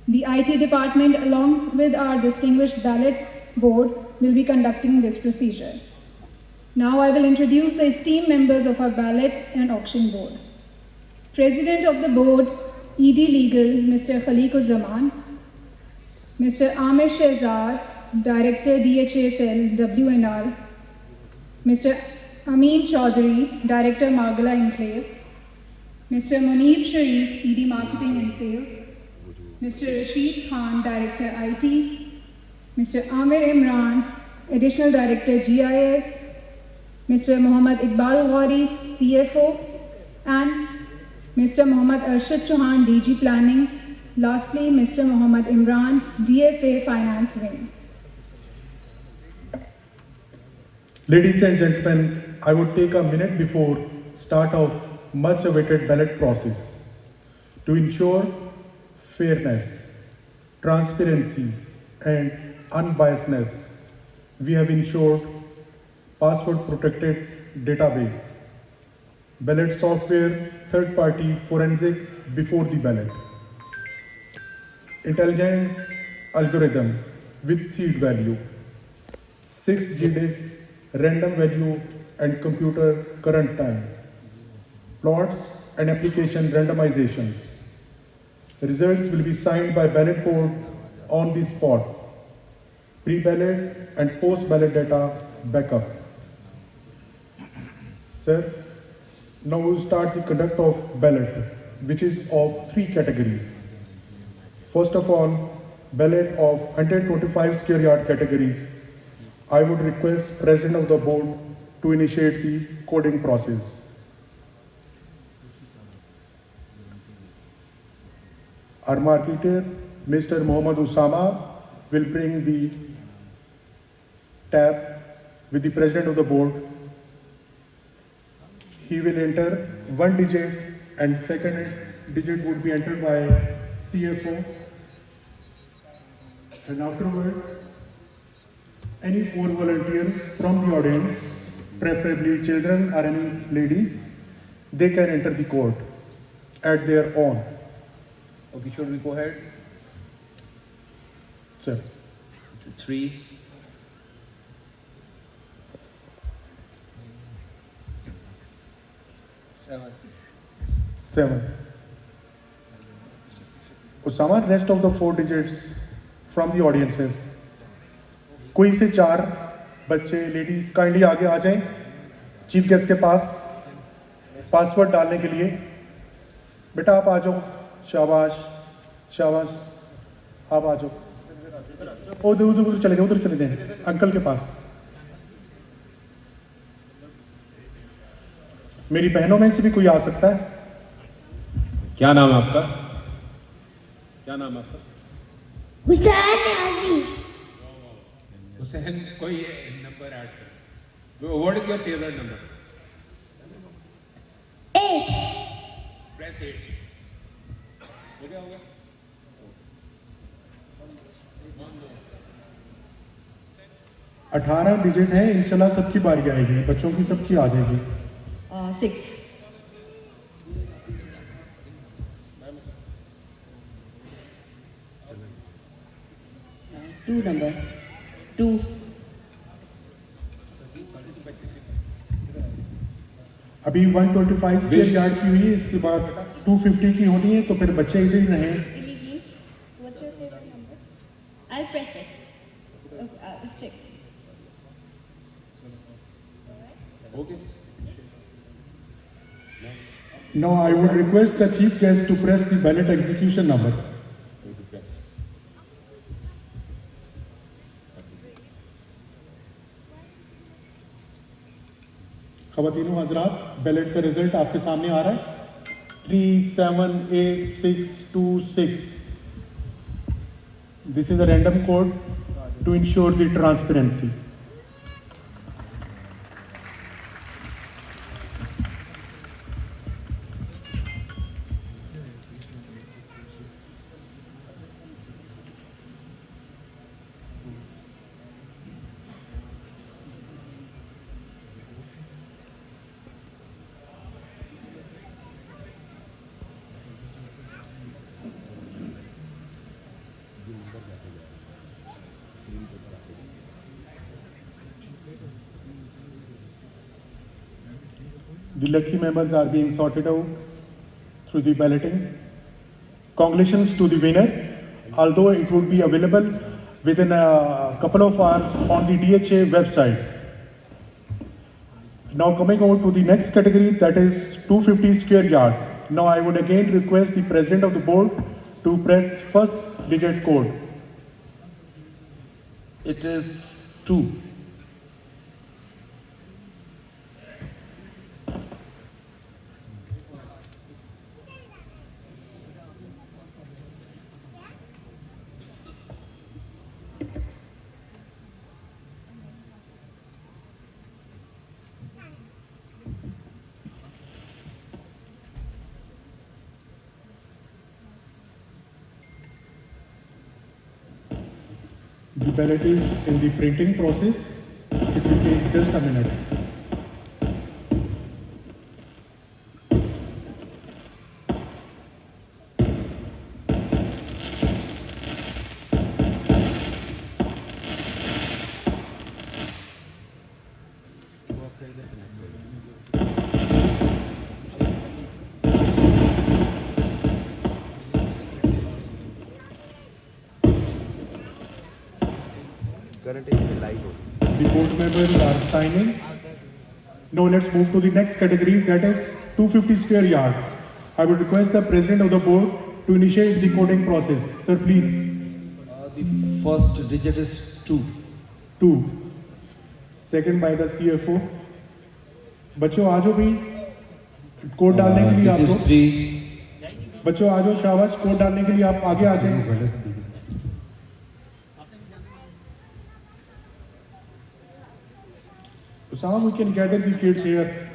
The IT department, along with our distinguished ballot board, will be conducting this procedure. Now I will introduce the esteemed members of our ballot and auction board. President of the board, ED Legal, Mr. Khaliquzzaman. Mr. Amir Shehzad, Director, DHSL, W&R. Mr. Amin Chaudhary, Director, Margala Enclave. Mr. Muneeb Sharif, ED Marketing and Sales. Mr. Rashid Khan, Director, IT. Mr. Amir Imran, Additional Director, GIS. Mr. Muhammad Iqbal Ghori, CFO. And Mr. Muhammad Arshad Chauhan, DG Planning. Lastly, Mr. Muhammad Imran, DFA Finance Wing. Ladies and gentlemen, I would take a minute before start of much awaited ballot process to ensure fairness, transparency and unbiasedness. We have ensured password protected database, ballot software, third party forensic before the ballot, intelligent algorithm with seed value, 6 GDIC random value and computer current time, plots and application randomizations. Results will be signed by ballot board on the spot. Pre-ballot and post-ballot data backup. Sir, now we will start the conduct of ballot, which is of 3 categories. First of all, ballot of 125 square yard categories. I would request President of the Board to initiate the coding process. Our marketer, Mr. Mohammad Usama, will bring the tab with the President of the Board. He will enter 1 digit and second digit would be entered by CFO. And afterward, any 4 volunteers from the audience, preferably children or any ladies, they can enter the court at their own. Okay, should we go ahead? Sir. It's a 3. Seven. Usama, rest of the 4 digits from the audiences. कोई से 4 बच्चे ladies kindly आगे आ जाएं chief guest के पास password डालने के लिए। बेटा आप आ जाओ, शाबाश शाबाश, आप आ जाओ। उधर उधर उधर चले जाए, उधर चले जाएं अंकल के पास। मेरी बहनों में से भी कोई आ सकता है। क्या नाम है आपका? क्या नाम है आपका? हुसैन न्याजी। हुसैन, कोई नंबर ऐड कर। What is your favourite number? 8। Press 8। हो गया होगा? 18 डिजिट है, इंशाल्लाह सबकी बारी आएगी, बच्चों की सबकी आ जाएगी। 6। 2 नंबर 2। अभी 125 स्क्वायर यार्ड की हुई है, इसके बाद 250 की होनी है, तो फिर बच्चे इधर ही रहें। What's your favorite number? I'll press it. 6. Okay. Now I would request the chief guest to press the ballot execution number. ख़वातीनो हजरात, बैलेट का रिजल्ट आपके सामने आ रहा है 378626। This is a random code to ensure the transparency. The lucky members are being sorted out through the balloting. Congratulations to the winners, although it would be available within a couple of hours on the DHA website. Now coming over to the next category, that is 250 square yard. Now I would again request the president of the board to press first digit code. It is 2. The ballot is in the printing process. It will take just a minute. The board members are signing. Now let's move to the next category, that is 250 square yard. I would request the president of the board to initiate the coding process. Sir, please. The first digit is 2. 2. Second by the CFO. बच्चों आ जाओ भी code डालने के लिए आप This is लोग 3. बच्चों आ जाओ शाबाश कोड डालने के लिए आप आगे आ जाएं Usama, we can gather the kids here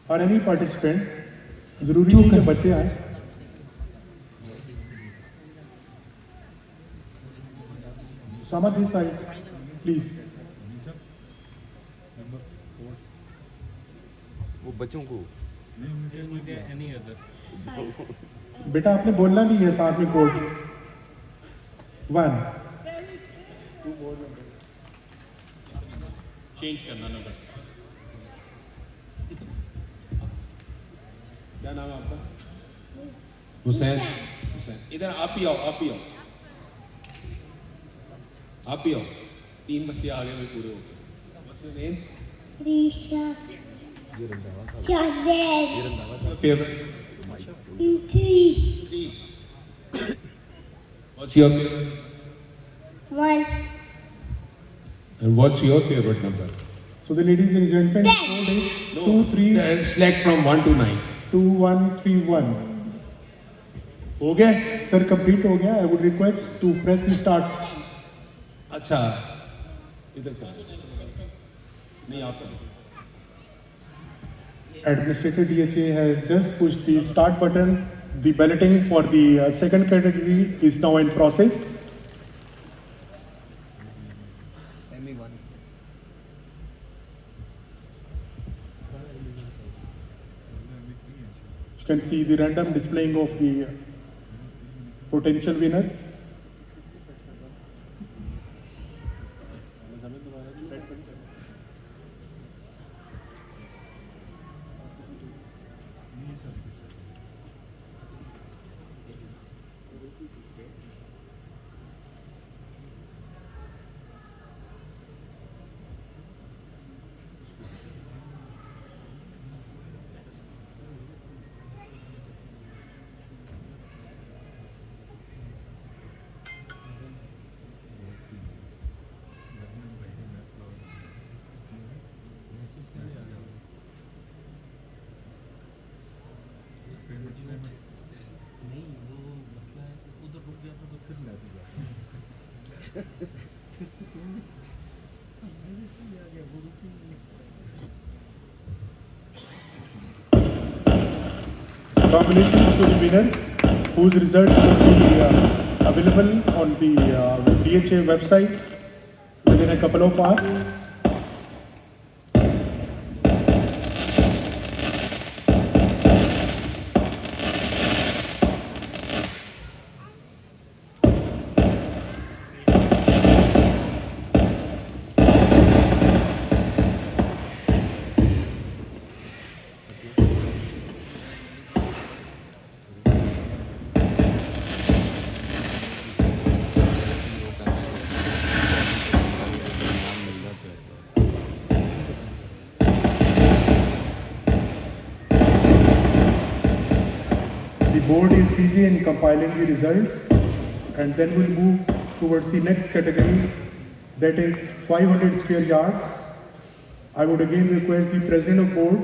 or any participant. जरूरी नहीं कि बच्चे आए Usama, this side, please. वो बच्चों को बेटा आपने बोलना भी है साथ में कोड 1 चेंज करना नंबर। क्या नाम है आपका? हुसैन। हुसैन, इधर आप ही आओ, आप ही आओ, आप ही आओ। 3 बच्चे आगे में पूरे हो गए। What's your name? Risha. Shazed. What's your favorite? 3. 3. What's your favorite? 1. And what's your favorite number? So the ladies and gentlemen, code is 2 3 Select from 1 to 9. 2 1 3 1 हो गया सर कंप्लीट हो गया I would request to press the start अच्छा, इधर कर। नहीं, आप करो। Administrator DHA has just pushed the start button. The balloting for the second category is now in process. You can see the random displaying of the potential winners. Congratulations to the winners whose results will be available on the DHA website within a couple of hours. board is busy in compiling the results, and then we'll move towards the next category, that is 500 square yards. I would again request the president of board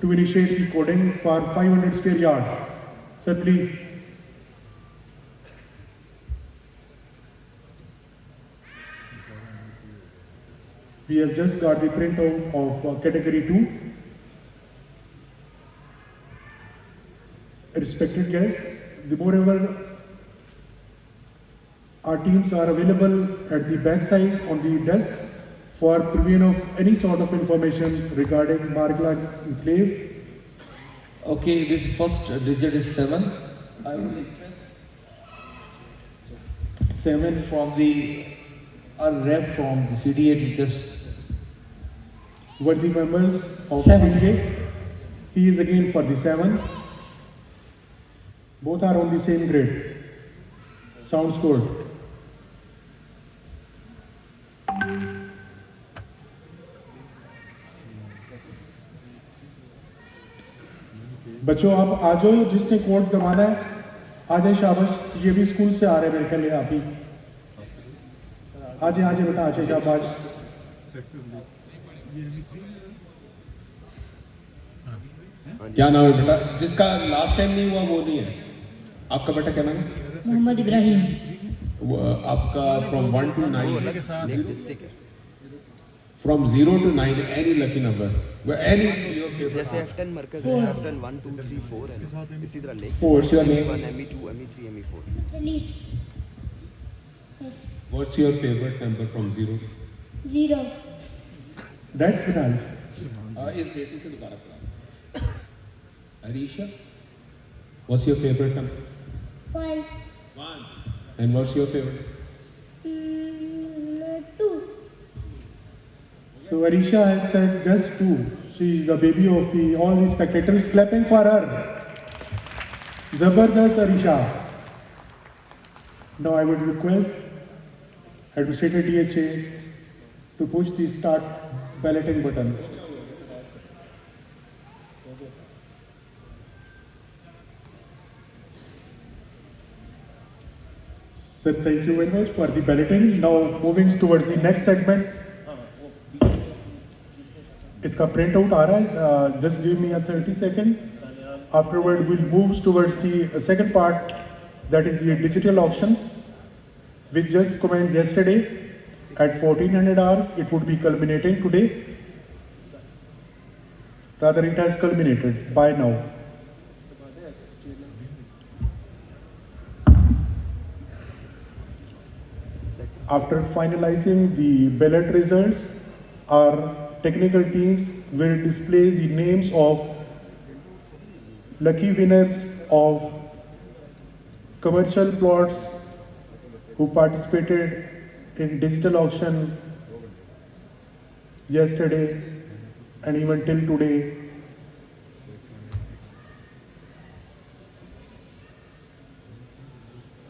to initiate the coding for 500 square yards. Sir, please. We have just got the printout of category 2. Respected guests, moreover, our teams are available at the backside on the desk for provision of any sort of information regarding Margla Enclave. Okay, this first digit is 7. I will request 7. from the our rep from the CDA to just Worthy members of 7. CDA. He is again for the 7. Both are on the same grade. Sounds good. बच्चों आप आ जाओ, जिसने code दबाना है आ जाए, शाबाश। ये भी स्कूल से आ रहे हैं मेरे ख्याल, आप ही आ जाए बेटा, आ जाए, शाबाश। क्या नाम है बेटा? जिसका लास्ट टाइम नहीं हुआ वो नहीं है। आपका बेटा क्या नाम है? मोहम्मद इब्राहिम। आपका from 1 to 9, from 0 to 9, any lucky number, any जैसे F10 मरकज है, F10 1 2 3 4 है, इसी तरह lake 4 your name, ME1 ME2 ME3 ME4। Yes. What's your favourite number from 0? 0. That's nice. इस बेटी से दोबारा पढ़ा। Arisha, what's your favorite number? 1. And what's your favorite? 2. So Arisha has said just 2. She is the baby of all the spectators clapping for her. Zabardast Arisha. Now I would request Administrator DHA to push the start balloting button. Sir, thank you very much for the balloting. Now moving towards the next segment. इसका print out आ रहा है, just give me a 30 second. Afterward we'll move towards the second part, that is the digital auctions, which just commenced yesterday at 1400 hours. It would be culminating today. Rather, it has culminated by now. After finalizing the ballot results, our technical teams will display the names of lucky winners of commercial plots who participated in digital auction yesterday and even till today.